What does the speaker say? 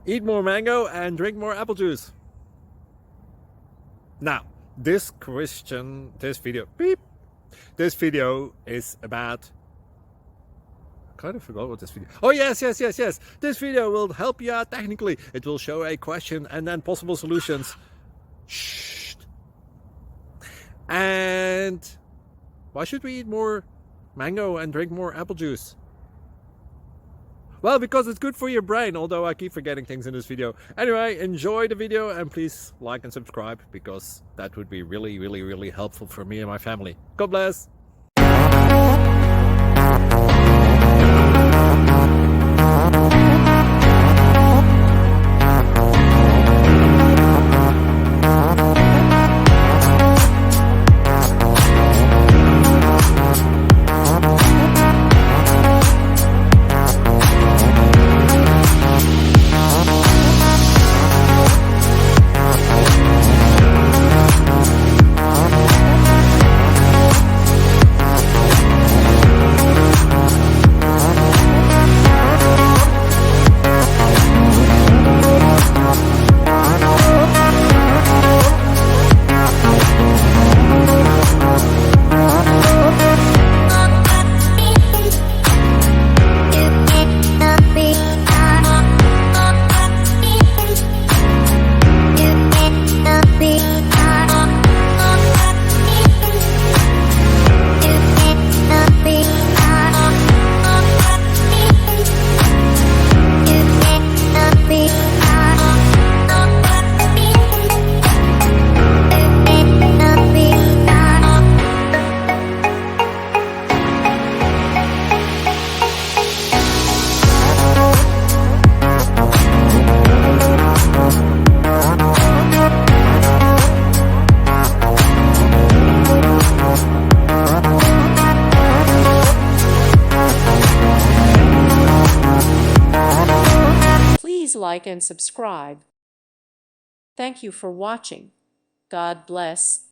Eat more mango and drink more apple juice. Now, this video is about, I kind of forgot what this video. Oh, yes. This video will help you out technically. It will show a question and then possible solutions. Shh. And why should we eat more mango and drink more apple juice? Well, because it's good for your brain, although I keep forgetting things in this video. Anyway, enjoy the video and please like and subscribe, because that would be really helpful for me and my family. God bless! Please like and subscribe. Thank you for watching. God bless.